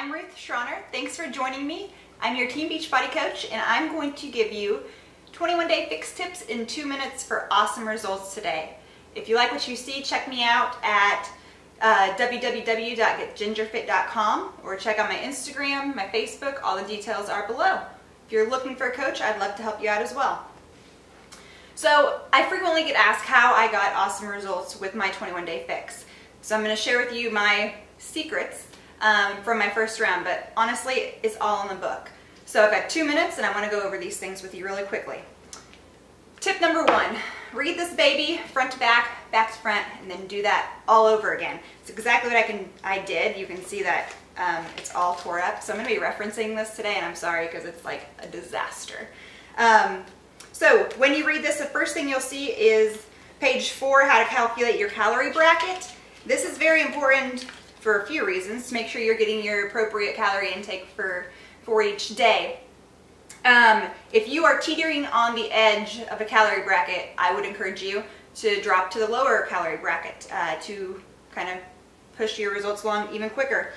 I'm Ruth Schroner. Thanks for joining me. I'm your Team Beachbody coach, and I'm going to give you 21-day fix tips in 2 minutes for awesome results today. If you like what you see, check me out at www.getgingerfit.com or check out my Instagram, my Facebook. All the details are below. If you're looking for a coach, I'd love to help you out as well. So I frequently get asked how I got awesome results with my 21-day fix. So I'm going to share with you my secrets from my first round, but honestly, it's all in the book. So I've got 2 minutes and I want to go over these things with you really quickly. Tip number 1, read this baby front to back, back to front, and then do that all over again. It's exactly what I did. You can see that it's all tore up. So I'm going to be referencing this today, and I'm sorry because it's like a disaster. So when you read this, the first thing you'll see is page 4, how to calculate your calorie bracket. This is very important for a few reasons, to make sure you're getting your appropriate calorie intake for each day. If you are teetering on the edge of a calorie bracket, I would encourage you to drop to the lower calorie bracket to kind of push your results along even quicker.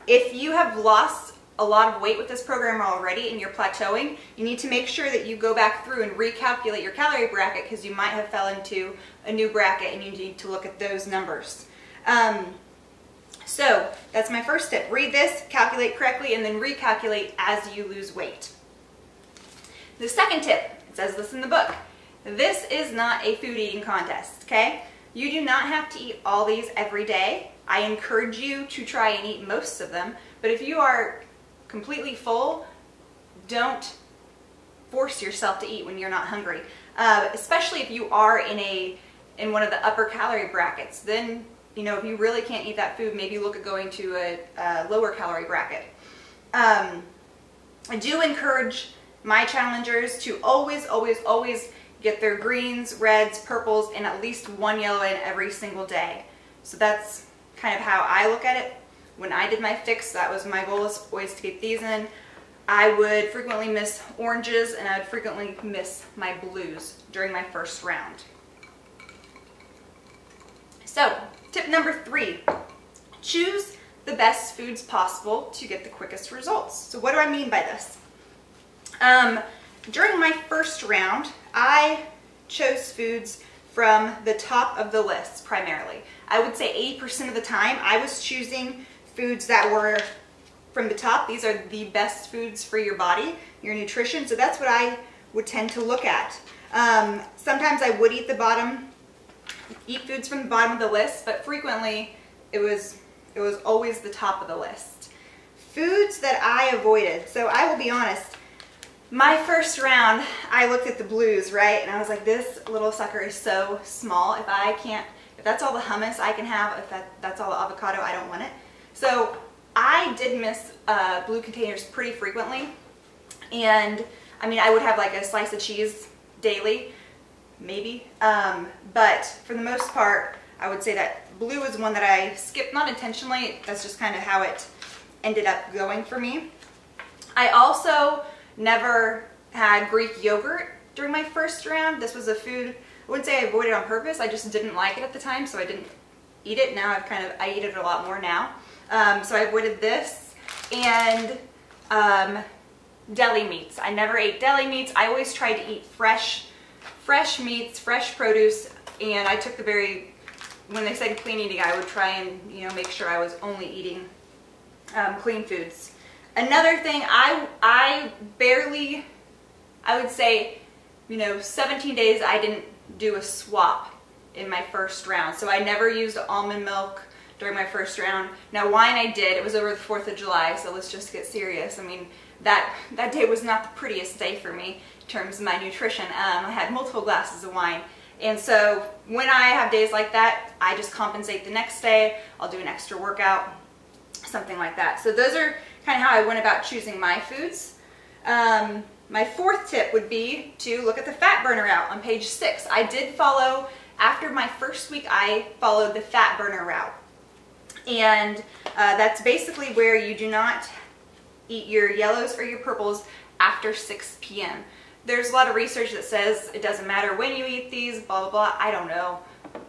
If you have lost a lot of weight with this program already and you're plateauing, you need to make sure that you go back through and recalculate your calorie bracket, because you might have fell into a new bracket and you need to look at those numbers. So that's my first tip. Read this, calculate correctly, and then recalculate as you lose weight. The second tip, it says this in the book, this is not a food eating contest, okay? You do not have to eat all these every day. I encourage you to try and eat most of them, but if you are completely full, don't force yourself to eat when you're not hungry. Especially if you are in one of the upper calorie brackets. Then, you know, if you really can't eat that food, maybe look at going to a lower calorie bracket. I do encourage my challengers to always get their greens, reds, purples, and at least one yellow in every single day. So that's kind of how I look at it. When I did my fix, that was my goal, is always to get these in. I would frequently miss oranges, and I would frequently miss my blues during my first round. So, tip number 3, choose the best foods possible to get the quickest results. So what do I mean by this? During my first round, I chose foods from the top of the list primarily. I would say 80% of the time I was choosing foods that were from the top. These are the best foods for your body, your nutrition, so that's what I would tend to look at. Sometimes I would eat foods from the bottom of the list, but frequently it was always the top of the list. Foods that I avoided, so I will be honest, my first round I looked at the blues, right, and I was like, this little sucker is so small. If that's all the hummus I can have, if that's all the avocado, I don't want it. So I did miss blue containers pretty frequently, and I mean, I would have like a slice of cheese daily, maybe, but for the most part, I would say that blue is one that I skipped, not intentionally, that's just kind of how it ended up going for me. I also never had Greek yogurt during my first round. This was a food, I wouldn't say I avoided on purpose, I just didn't like it at the time, so I didn't eat it. Now I eat it a lot more now. So I avoided this, and deli meats. I never ate deli meats. I always tried to eat fresh meats, fresh produce, and I took when they said clean eating, I would try and, you know, make sure I was only eating clean foods. Another thing, I would say, you know, 17 days I didn't do a swap in my first round. So I never used almond milk during my first round. Now wine I did, it was over the 4th of July, so let's just get serious. I mean, that day was not the prettiest day for me in terms of my nutrition. I had multiple glasses of wine. And so when I have days like that, I just compensate the next day. I'll do an extra workout, something like that. So those are kind of how I went about choosing my foods. My 4th tip would be to look at the fat burner route on page 6. I did follow, after my first week, I followed the fat burner route. And that's basically where you do not eat your yellows or your purples after 6 p.m. There's a lot of research that says it doesn't matter when you eat these, blah, blah, blah. I don't know.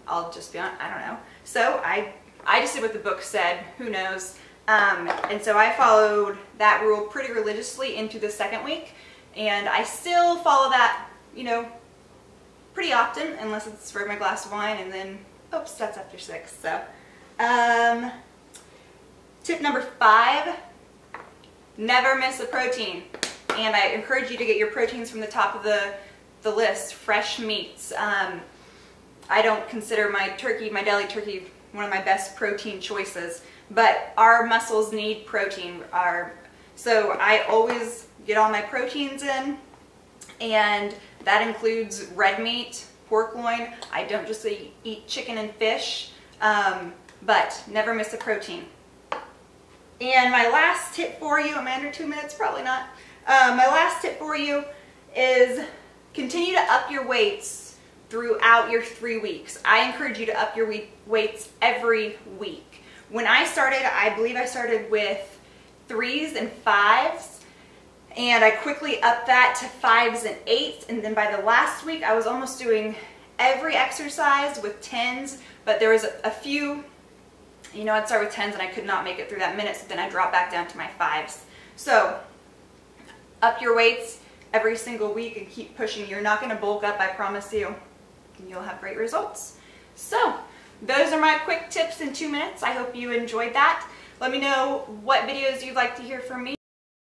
I'll just be honest, I don't know. So I just did what the book said. Who knows? And so I followed that rule pretty religiously into the second week, and I still follow that, you know, pretty often, unless it's for my glass of wine, and then, oops, that's after 6. So, tip number 5, never miss a protein. And I encourage you to get your proteins from the top of the list, fresh meats. I don't consider my deli turkey, one of my best protein choices, but our muscles need protein. So I always get all my proteins in, and that includes red meat, pork loin. I don't just eat chicken and fish, but never miss a protein. And my last tip for you, am I under 2 minutes? Probably not. My last tip for you is continue to up your weights throughout your 3 weeks. I encourage you to up your weights every week. When I started, I believe I started with 3s and 5s. And I quickly upped that to 5s and 8s, and then by the last week I was almost doing every exercise with 10s, but there was a few, you know, I'd start with 10s and I could not make it through that minute, so then I dropped back down to my 5s. So up your weights every single week and keep pushing. You're not going to bulk up, I promise you, and you'll have great results. So those are my quick tips in 2 minutes. I hope you enjoyed that. Let me know what videos you'd like to hear from me.